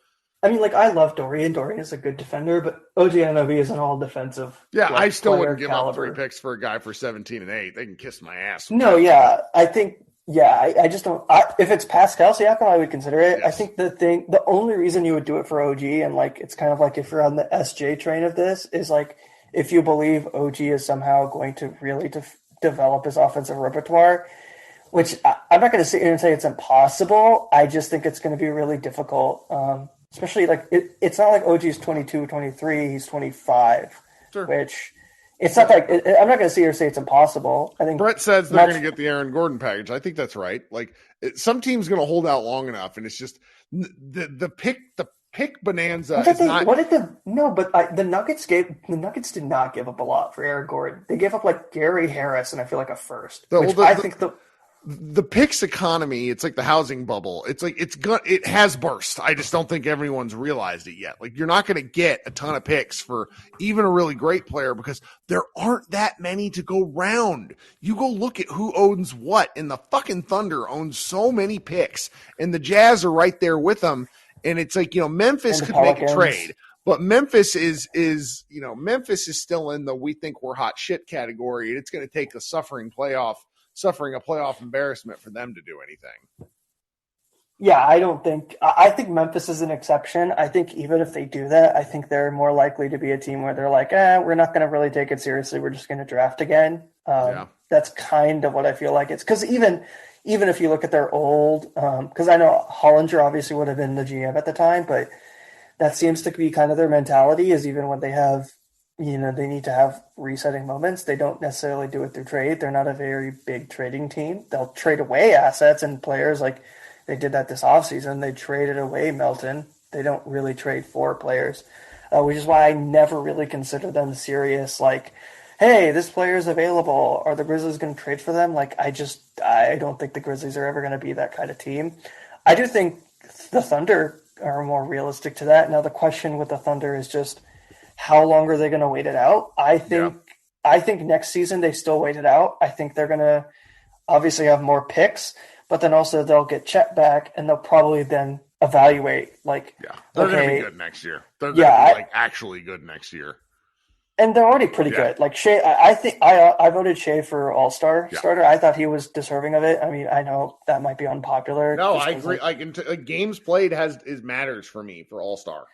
I mean, like, I love Dorian. Dorian is a good defender, but OG Anunoby is an all defensive. Yeah, like, I still player wouldn't give up caliber. 3 picks for a guy for 17 and 8. They can kiss my ass. No, yeah, I think, I just don't. If it's Pascal Siakam, I would consider it. Yes. I think the only reason you would do it for OG, and like it's kind of like if you're on the SJ train of this, is like if you believe OG is somehow going to really develop his offensive repertoire, which I'm not going to sit here and say it's impossible. I just think it's going to be really difficult. Especially like it's not like OG's 22, 23, he's 25, Sure. which it's not like I'm not going to sit here and say it's impossible. I think Brett says they're going to get the Aaron Gordon package. I think that's right. Like some team's going to hold out long enough, and it's just the pick bonanza is not. The Nuggets did not give up a lot for Aaron Gordon. They gave up like Gary Harris and I feel like a first. The picks economy, it's like the housing bubble. It's like it has burst. I just don't think everyone's realized it yet. Like you're not going to get a ton of picks for even a really great player because there aren't that many to go round. You go look at who owns what, and the fucking Thunder owns so many picks, and the Jazz are right there with them. And it's like, Memphis could make a trade, but Memphis is still in the we think we're hot shit category, and it's going to take a suffering a playoff embarrassment for them to do anything. Yeah, I think Memphis is an exception. I think even if they do that, I think they're more likely to be a team where they're like, we're not going to really take it seriously. We're just going to draft again. That's kind of what I feel like it's because even if you look at their old, because I know Hollinger obviously would have been the GM at the time, but that seems to be kind of their mentality is even when they have, they need to have resetting moments. They don't necessarily do it through trade. They're not a very big trading team. They'll trade away assets and players like they did that this offseason. They traded away Melton. They don't really trade for players, which is why I never really consider them serious. Like, hey, this player is available. Are the Grizzlies going to trade for them? Like, I don't think the Grizzlies are ever going to be that kind of team. I do think the Thunder are more realistic to that. Now, the question with the Thunder is just how long are they going to wait it out? I think next season they still wait it out. I think they're going to obviously have more picks, but then also they'll get Chet back and they'll probably then evaluate. Like, they're going to be good next year. They're going to be actually good next year. And they're already pretty good. Like Shea, I think I voted Shea for All-Star starter. I thought he was deserving of it. I mean, I know that might be unpopular. No, I agree. Games played is matters for me for All-Star.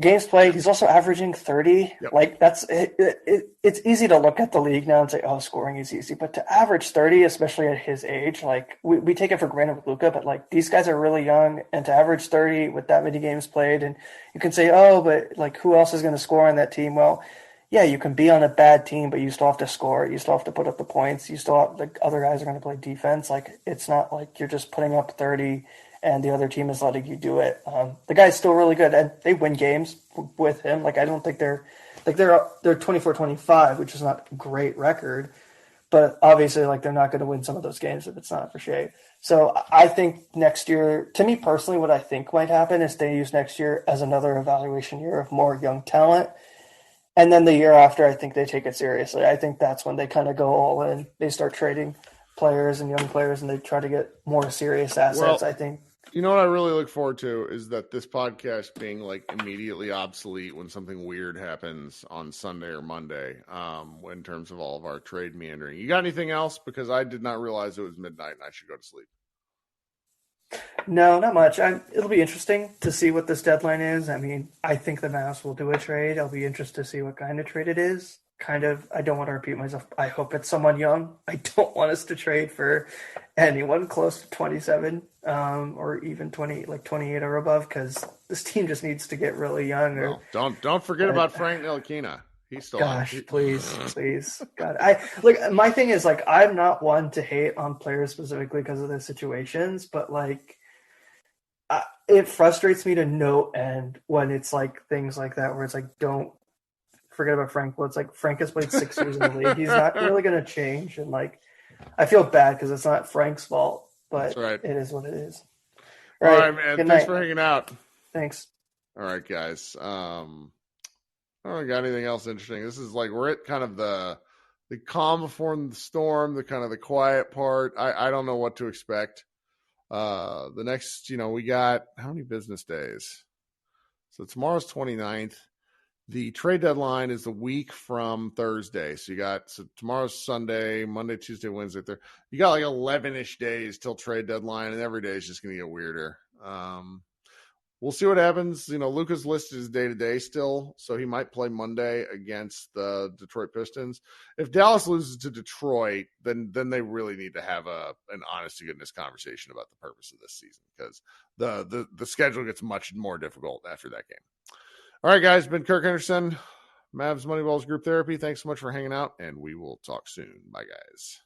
Games played. He's also averaging 30. Yep. Like that's it's easy to look at the league now and say, oh, scoring is easy, but to average 30, especially at his age, like we take it for granted with Luka, but like these guys are really young, and to average 30 with that many games played, and you can say, oh, but like who else is going to score on that team? Well, yeah, you can be on a bad team, but you still have to score. You still have to put up the points. You still have, like, other guys are going to play defense. Like, it's not like you're just putting up 30 and the other team is letting you do it. The guy's still really good, and they win games with him. Like, I don't think they're 24-25, which is not a great record, but obviously, like, they're not going to win some of those games if it's not for Shea. So I think next year, to me personally, what I think might happen is they use next year as another evaluation year of more young talent. And then the year after, I think they take it seriously. I think that's when they kind of go all in. They start trading players and young players, and they try to get more serious assets, I think. You know what I really look forward to is that this podcast being like immediately obsolete when something weird happens on Sunday or Monday in terms of all of our trade meandering. You got anything else? Because I did not realize it was midnight and I should go to sleep. No, not much. It'll be interesting to see what this deadline is. I mean, I think the Mavs will do a trade. I'll be interested to see what kind of trade it is. I don't want to repeat myself. I hope it's someone young. I don't want us to trade for anyone close to 27 or even 28 or above, because this team just needs to get really young. Well, don't forget about Frank Ntilikina. He's still please. God, my thing is, like, I'm not one to hate on players specifically because of their situations, but like, it frustrates me to no end when it's like things like that, where it's like, don't forget about Frank. Well, it's like Frank has played 6 years in the league. He's not really going to change, and like, I feel bad because it's not Frank's fault, but it is what it is. All right, man. Thanks for hanging out. Thanks. All right, guys. I don't got anything else interesting. This is like we're at kind of the calm before the storm, the kind of the quiet part. I don't know what to expect. The next, we got how many business days? So tomorrow's 29th. The trade deadline is the week from Thursday. So tomorrow's Sunday, Monday, Tuesday, Wednesday, Thursday. You got like 11-ish days till trade deadline, and every day is just going to get weirder. We'll see what happens. Luka's listed as day-to-day still, so he might play Monday against the Detroit Pistons. If Dallas loses to Detroit, then they really need to have an honest-to-goodness conversation about the purpose of this season, because the schedule gets much more difficult after that game. All right, guys, been Kirk Henderson, Mavs Moneyballs Group Therapy. Thanks so much for hanging out, and we will talk soon. Bye, guys.